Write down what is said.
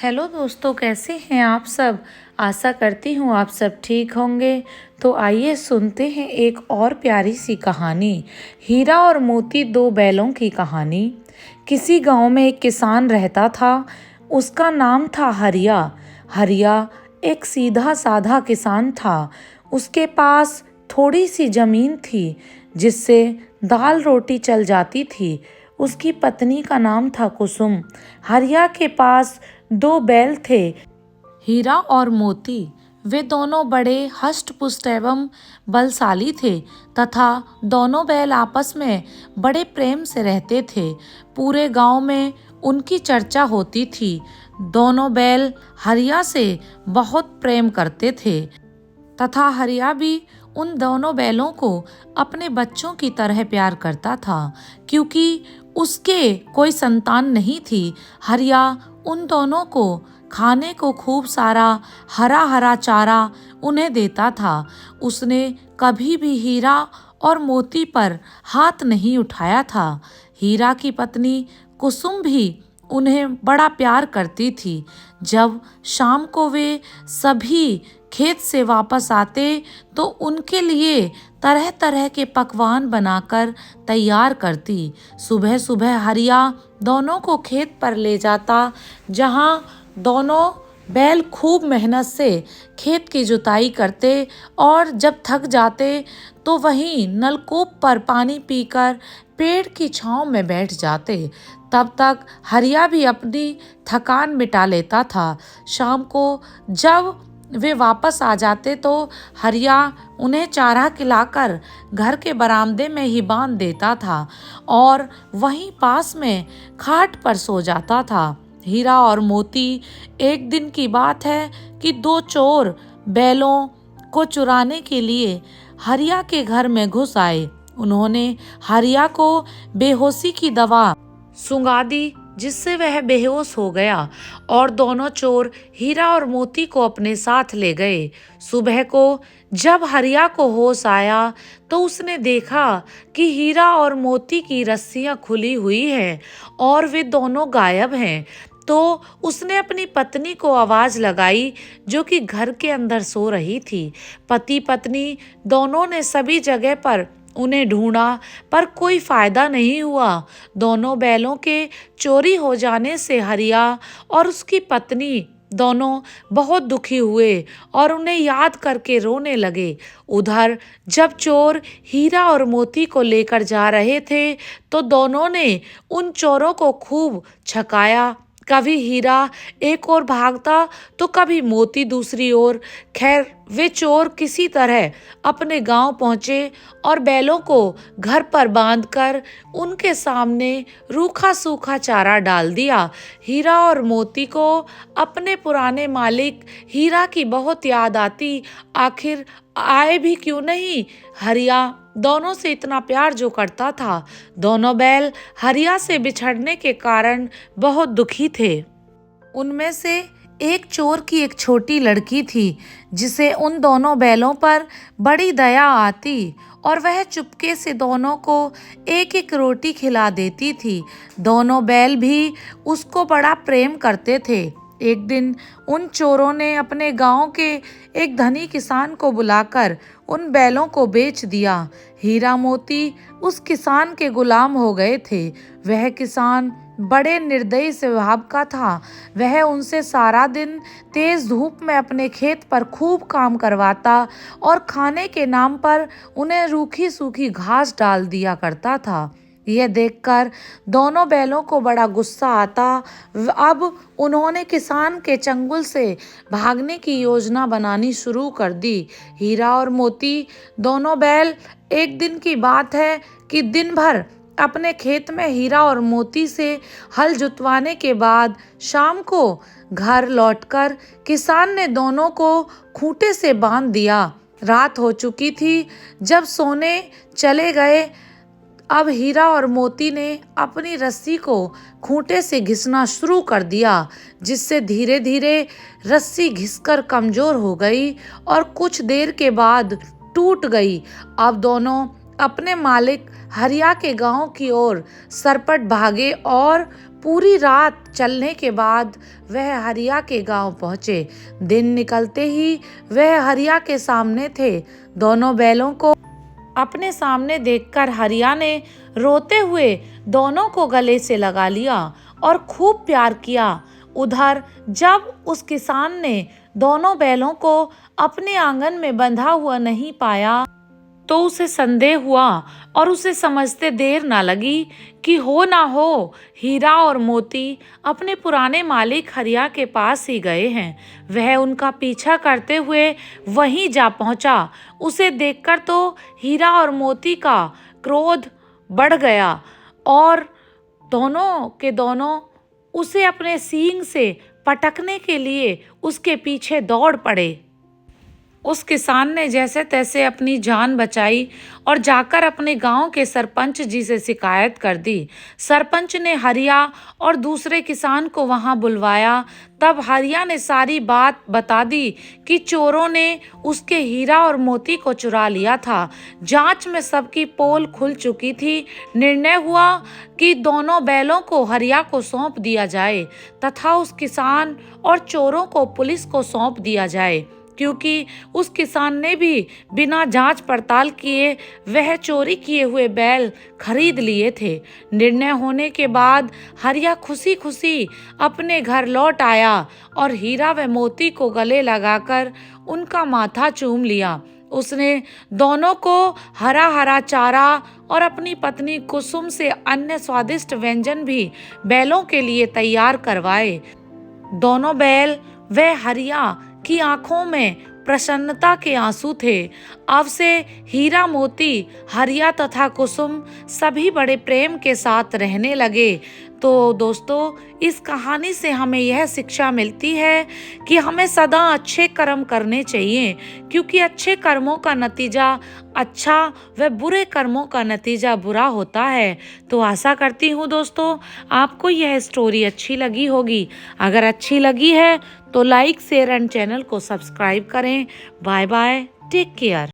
Hello दोस्तों, कैसे हैं आप सब। आशा करती हूँ आप सब ठीक होंगे। तो आइए सुनते हैं एक और प्यारी सी कहानी, हीरा और मोती दो बैलों की कहानी। किसी गांव में एक किसान रहता था। उसका नाम था हरिया। हरिया एक सीधा साधा किसान था। उसके पास थोड़ी सी जमीन थी जिससे दाल रोटी चल जाती थी। उसकी पत्नी का नाम था कुसुम। हरिया के पास दो बैल थे, हीरा और मोती। वे दोनों बड़े हष्ट पुष्ट एवं बलशाली थे तथा दोनों बैल आपस में बड़े प्रेम से रहते थे। पूरे गांव में उनकी चर्चा होती थी। दोनों बैल हरिया से बहुत प्रेम करते थे तथा हरिया भी उन दोनों बैलों को अपने बच्चों की तरह प्यार करता था। क्योंकि उसके कोई संतान नहीं थी, हरिया उन दोनों को खाने को खूब सारा हरा हरा चारा उन्हें देता था। उसने कभी भी हीरा और मोती पर हाथ नहीं उठाया था। हीरा की पत्नी कुसुम भी उन्हें बड़ा प्यार करती थी। जब शाम को वे सभी खेत से वापस आते तो उनके लिए तरह तरह के पकवान बनाकर तैयार करती। सुबह सुबह हरिया दोनों को खेत पर ले जाता, जहां दोनों बैल खूब मेहनत से खेत की जुताई करते और जब थक जाते तो वहीं नलकूप पर पानी पीकर पेड़ की छांव में बैठ जाते। तब तक हरिया भी अपनी थकान मिटा लेता था। शाम को जब वे वापस आ जाते तो हरिया उन्हें चारा खिलाकर घर के बरामदे में ही बांध देता था और वहीं पास में खाट पर सो जाता था। हीरा और मोती, एक दिन की बात है कि दो चोर बैलों को चुराने के लिए हरिया के घर में घुस आए। उन्होंने हरिया को बेहोशी की दवा सुंघा दी, जिससे वह बेहोश हो गया और दोनों चोर हीरा और मोती को अपने साथ ले गए। सुबह को जब हरिया को होश आया तो उसने देखा कि हीरा और मोती की रस्सियां खुली हुई हैं और वे दोनों गायब हैं। तो उसने अपनी पत्नी को आवाज लगाई, जो कि घर के अंदर सो रही थी। पति पत्नी दोनों ने सभी जगह पर उन्हें ढूंढा, पर कोई फायदा नहीं हुआ। दोनों बैलों के चोरी हो जाने से हरिया और उसकी पत्नी दोनों बहुत दुखी हुए और उन्हें याद करके रोने लगे। उधर जब चोर हीरा और मोती को लेकर जा रहे थे तो दोनों ने उन चोरों को खूब छकाया। कभी हीरा एक ओर भागता तो कभी मोती दूसरी ओर। खैर, वे चोर किसी तरह अपने गांव पहुंचे और बैलों को घर पर बांधकर उनके सामने रूखा सूखा चारा डाल दिया। हीरा और मोती को अपने पुराने मालिक हीरा की बहुत याद आती। आखिर आए भी क्यों नहीं। हरिया दोनों से इतना प्यार जो करता था। दोनों बैल हरिया से बिछड़ने के कारण बहुत दुखी थे। उनमें से एक चोर की एक छोटी लड़की थी, जिसे उन दोनों बैलों पर बड़ी दया आती और वह चुपके से दोनों को एक एक रोटी खिला देती थी। दोनों बैल भी उसको बड़ा प्रेम करते थे। एक दिन उन चोरों ने अपने गांव के एक धनी किसान को बुलाकर उन बैलों को बेच दिया। हीरा मोती उस किसान के गुलाम हो गए थे। वह किसान बड़े निर्दयी स्वभाव का था। वह उनसे सारा दिन तेज धूप में अपने खेत पर खूब काम करवाता और खाने के नाम पर उन्हें रूखी सूखी घास डाल दिया करता था। यह देखकर दोनों बैलों को बड़ा गुस्सा आता। अब उन्होंने किसान के चंगुल से भागने की योजना बनानी शुरू कर दी। हीरा और मोती दोनों बैल, एक दिन की बात है कि दिन भर अपने खेत में हीरा और मोती से हल जुतवाने के बाद शाम को घर लौटकर किसान ने दोनों को खूंटे से बांध दिया। रात हो चुकी थी। जब सोने चले गए, अब हीरा और मोती ने अपनी रस्सी को खूंटे से घिसना शुरू कर दिया, जिससे धीरे धीरे रस्सी घिसकर कमजोर हो गई और कुछ देर के बाद टूट गई। अब दोनों अपने मालिक हरिया के गांव की ओर सरपट भागे और पूरी रात चलने के बाद वह हरिया के गांव पहुंचे। दिन निकलते ही वह हरिया के सामने थे। दोनों बैलों को अपने सामने देखकर हरिया ने रोते हुए दोनों को गले से लगा लिया और खूब प्यार किया। उधर जब उस किसान ने दोनों बैलों को अपने आंगन में बंधा हुआ नहीं पाया तो उसे संदेह हुआ और उसे समझते देर ना लगी कि हो ना हो हीरा और मोती अपने पुराने मालिक हरिया के पास ही गए हैं। वह उनका पीछा करते हुए वहीं जा पहुंचा। उसे देखकर तो हीरा और मोती का क्रोध बढ़ गया और दोनों के दोनों उसे अपने सींग से पटकने के लिए उसके पीछे दौड़ पड़े। उस किसान ने जैसे तैसे अपनी जान बचाई और जाकर अपने गांव के सरपंच जी से शिकायत कर दी। सरपंच ने हरिया और दूसरे किसान को वहां बुलवाया। तब हरिया ने सारी बात बता दी कि चोरों ने उसके हीरा और मोती को चुरा लिया था। जांच में सबकी पोल खुल चुकी थी। निर्णय हुआ कि दोनों बैलों को हरिया को सौंप दिया जाए तथा उस किसान और चोरों को पुलिस को सौंप दिया जाए, क्योंकि उस किसान ने भी बिना जांच पड़ताल किए वह चोरी किए हुए बैल खरीद लिए थे। निर्णय होने के बाद हरिया खुशी खुशी अपने घर लौट आया और हीरा व मोती को गले लगाकर उनका माथा चूम लिया। उसने दोनों को हरा हरा चारा और अपनी पत्नी कुसुम से अन्य स्वादिष्ट व्यंजन भी बैलों के लिए तैयार करवाए। दोनों बैल व हरिया की आंखों में प्रसन्नता के आंसू थे। अब से हीरा मोती, हरिया तथा कुसुम सभी बड़े प्रेम के साथ रहने लगे। तो दोस्तों, इस कहानी से हमें यह शिक्षा मिलती है कि हमें सदा अच्छे कर्म करने चाहिए, क्योंकि अच्छे कर्मों का नतीजा अच्छा व बुरे कर्मों का नतीजा बुरा होता है। तो आशा करती हूँ दोस्तों आपको यह स्टोरी अच्छी लगी होगी। अगर अच्छी लगी है तो लाइक, शेयर एंड चैनल को सब्सक्राइब करें। Bye bye, take care.